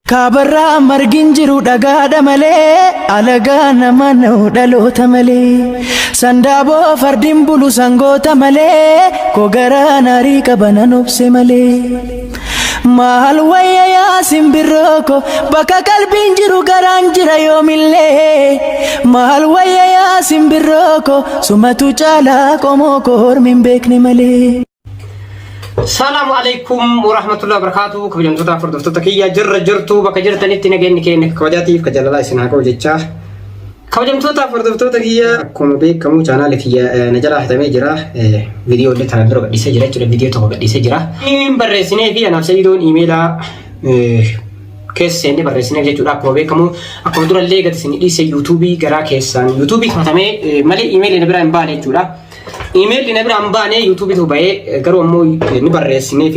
Kabarra margin jiru dhagaadha malee alagaa nama na'u dhaloota malee sandaaboo fardin bulu sangoota malee kogaraa naarii qabanan obse malee maal wayya yaa simbirrooko bakka qalbiin jiru garaan jira yoomillee maal wayya yaa simbirrooko sumatu caalaa qomoo kormin beekne malee. السلام عليكم ورحمة الله وبركاته. كبجم توتا فردوف توتا كيا جرتو بك جرتني تنجيني كين كوجاتي كجللا سينها كوجتشا كبجم توتا فردوف توتا كيا كم بيك كمو جانا لكيا نجلا هذا ميجرا فيديو اللي تنادرو بدي سجرا ترى فيديو تو بدي سجرا برسني في أنا سيدون إيميلا كيس سني برسني جت ولا كم بيك كمو أكون دور اللي قد سني ليس يوتيوبي جرا كيسان يوتيوبي كمتامي مالي إيميل نبرة إمبالي جولا إيميل نبرة أمباني يوتيوب تو باي كرو أمو نبرسني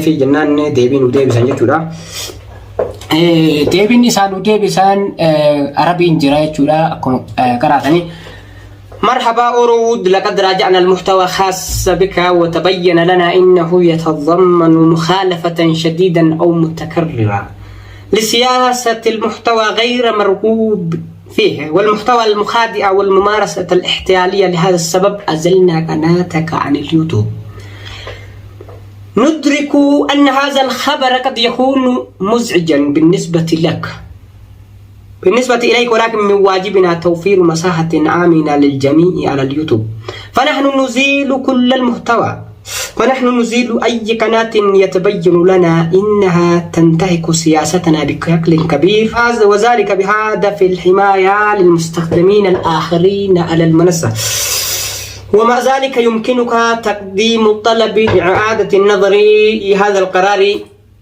في جنان ديبين وديب سانجة جولا ديبين نسان وديب سان عربي إنجراء جولا أكون كراتني مرحبا أورود لقد راجعنا المحتوى خاص بك وتبين لنا إنه يتضمن مخالفة شديدا أو متكررة لسياسة المحتوى غير مرغوب فيه والمحتوى المخادع والممارسة الاحتيالية. لهذا السبب أزلنا قناتك عن اليوتيوب. ندرك أن هذا الخبر قد يكون مزعجا بالنسبة إليك ولكن من واجبنا توفير مساحة آمنة للجميع على اليوتيوب فنحن نزيل كل المحتوى ونحن نزيل أي قناة يتبين لنا إنها تنتهك سياستنا بشكل كبير وذلك بهدف الحماية للمستخدمين الآخرين على المنصة. ومع ذلك يمكنك تقديم طلب إعادة النظر هذا القرار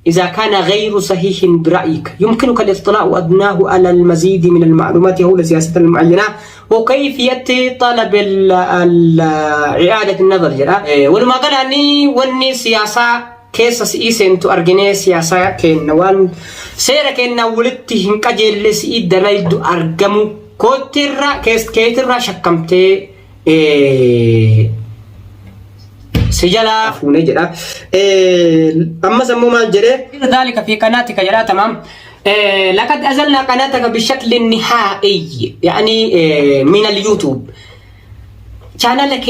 إذا كان غير صحيح برأيك. يمكنك الاطلاع أدناه على المزيد من المعلومات حول سياسة المعينة وكيفية طلب إعادة النظر ولما قال أني وني سياسة كيس سيسن تأرجني سياسة كنوان سيرة كنا ولدتهم كجل سيد دليل أرجمو كتيرة كيس كتيرة شكمتي سجلا فوني جرا أما سمو ما جرى ذلك في قناتك جرا تمام. لقد أزلنا قناتك بشكل نهائي يعني من اليوتيوب شانلك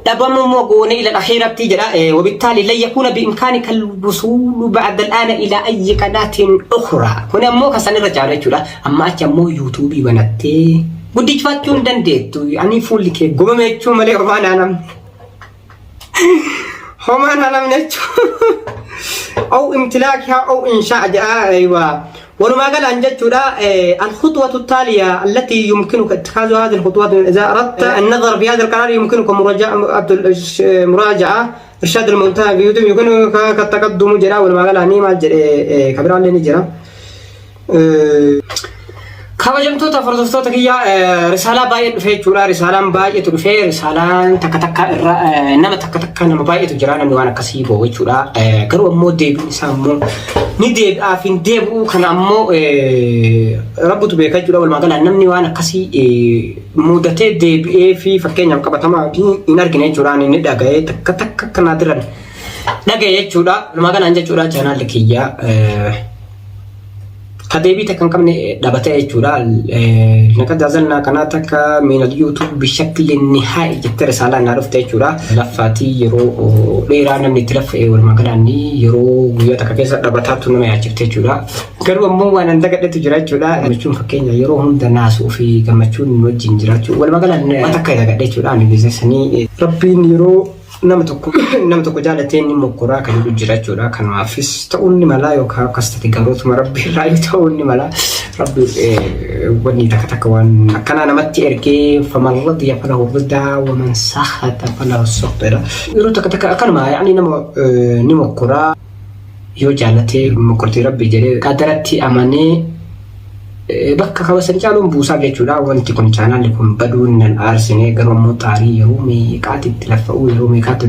دبمو موجوني إلى الأخيرة تجرا وبالتالي لا يكون بإمكانك الوصول بعد الآن إلى أي قناة أخرى. هنا مو كسان الرجال جرا أما أجمو يوتيوبي بنتي بدي تفاتون دنديتو يعني فول لك قوم ميتشو ملي أرمان أنا هم أنا لم نجو أو امتلاكها أو إنشاء أيوة. ولما قال أن جدت الخطوة التالية التي يمكنك اتخاذ هذه الخطوات إذا أردت النظر في هذا القرار يمكنك مراجعة إرشاد المنتهى في يوتيوب يمكنك التقدم جرا. ولما قال أني ما كبيران لي جرا كابجمتو تفرضتو تكيا رسالة بايت في جورا رسالة بايت في رسالة تكتك إنما تكتك نما بايت جرانا نوانا كسيبو وجورا كرو أمو ديب نسامو نديب آفين ديبو كان أمو ربطو بيكا جورا والمقالة نمني وانا كسي مودتي ديب في فكين يم كبتما إنارجني جوراني نداغي تكتك كنادران داغي جورا المقالة أنجا جورا جانا لكيا كديبي تكن كمني دبته جورا لقد أزلنا قناتك من اليوتيوب بشكل نهائي. جت رسالة نعرف جورا لفاتي يرو ليرانا نتلف والمقالني يرو وياتك كيس دبته تنو يا جت جورا كرو مو وانا ندقت جورا مشون فكين يرو هم الناس وفي كمشون نوجين جورا والمقالن ما تكاي دقت جورا أنا بيزسني ربي يرو نمتكو جالتين مقرا كان يجرا جورا كان عافس تقولني ملا يوكا كستي قروت مربي راي تقولني ملا ربي وني تكتكوان كان انا متي اركي فمن رضي فله الرضا ومن سخط فله السخط يرو تكتك كان ما يعني نمو قرا يو جالتي مقرتي ربي جري قدرتي اماني bakka kawasan jaalon buusaa jechuudha. Wanti kun chaanaalli kun baduun nan aarsine garuu immoo xaarii yeroo meeqaatitti lafa'uu yeroo meeqaatti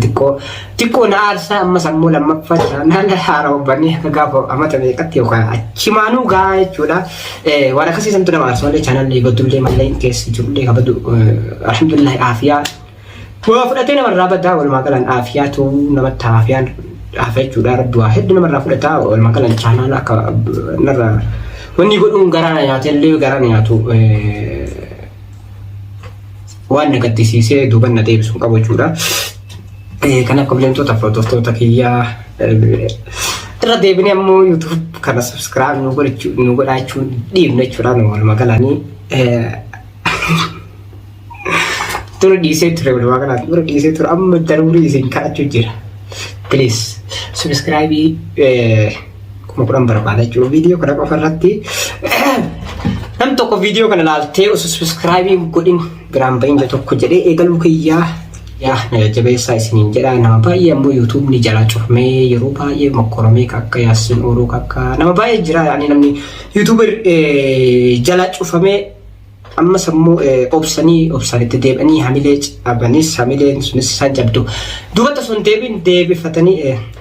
xiqqoo na aarsaa ammas ammoo lammaffaa chaanaala haaraa ubbanii akka gaafa amata meeqatti yookaan achimaanuu gaa jechuudha. Waan akkasiisantu nama aarsa malee chaanaalli baddullee mallee keessa jirullee kabadu alhamdulillahi aafiyaa waa fudhatee namarraa baddaa walumaa galaan aafiyaatu namatti aafiyaan aafa jechuudha. Rabbi waa hedduu namarraa fudhataa walumaa galaan chaanaala akka narra wanni godhuun garaana nyaatellee garaana nyaatu waan nagaddisiisee duuban na deebisuun qabu jechuudha. Kanaaf kabajamtoota hordoftoota kiyyaa irra deebinee ammoo YouTube kana subscribe nu godhachuun dhiibna jechuudha. Walumaa galanii tura dhiisee ture walumaa galanii tura dhiisee ture amma daruurii isin kadhachuu jira. Please subscribe kuma kudhan barbaada jechuudha viidiyoo kana qofa irratti. Nam tokko viidiyoo kana laaltee osoo subscribe godhin biraan bahin tokko jedhee eegaluu kiyyaa yaa na jajjabeessaa isiniin jedha. Nama baay'ee ammoo YouTube ni jala cufamee yeroo baay'ee mokkoromee akka Yaasin Ooroo akka nama baay'ee jira. Ani namni YouTuber jala cufamee amma sammoo obsanitti deebi'anii hamilee cabanis hamileen sunis isaan jabdu duubatti sun deebifatanii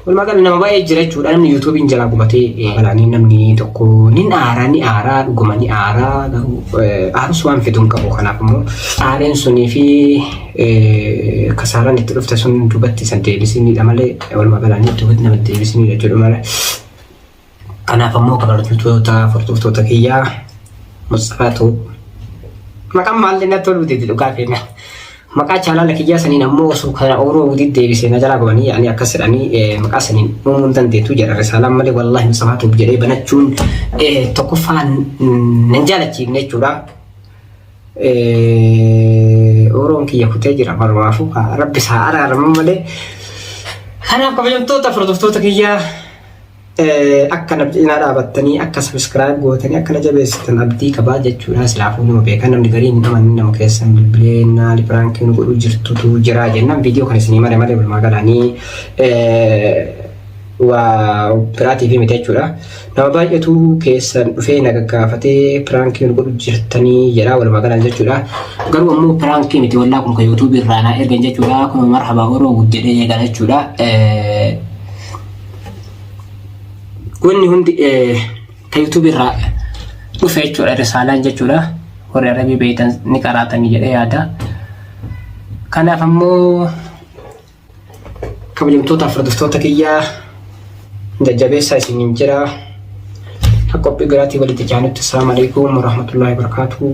walumaa gala nama baay'ee jira jechuudha. Namni YouTubein jala gubatee galaanii namni tokko ni aaraa dhuguma ni aaraa garuu aarus waan fiduun qabu. Kanaaf immoo aareen sunii fi kasaaraan itti dhufte sun duubatti san deebisiniidha malee walumaa galanii duubatti nama deebisiniidha jechuudha malee. Kanaaf immoo kabajamtoota hordoftoota kiyyaa Mustafaatu maqaan maallee natti toluuti dhugaa keenya. Maqaa chaanala kiyyaa saniin ammoo osoo kana Ooroo walitti deebisee na jala qabanii ani akkas jedhanii maqaa saniin uumuun dandeettu jedha. Risaalaan malee wallaahi Mustafaatuuf jedhee banachuun tokkoffaan nan jaalachiifne jechuudha. Ooroon kiyya kutee jira marmaafu rabbi isaa araaraman malee. Kanaaf kabajamtoota hordoftoota kiyyaa akka nabdinaa dhaabattanii akka subscribe gootanii akka na jabeessitan abdii qabaa jechuudha. Silaafuu nama beekan namni gariin nama keessan bilbilee naali piraankiin godhuu jirtutu jira jennaan viidiyoo kan isinii malee walumaa galanii waa biraatii fi miti jechuudha. Nama baay'eetu keessan dhufee na gaggaafatee piraankiin godhuu jirtanii jedha walumaa galan jechuudha. Garuu ammoo piraankii miti wallaa kun kan YouTube irraa na ergan jechuudha. Kun marhaba Ooroo jedhee eegala jechuudha. Wanni hundi ka YouTube irraa dhufe jechuudha. Risaalaan jechuudha. Warri Arabii beektan ni qaraatanii jedhee yaada. Kanaaf ammoo kabajamtoota hordoftoota kiyyaa jajjabeessaa isiniin jira. Qophii biraatii walitti aanutti. Assalaamu alaikum warahmatullahi wabarakatuh.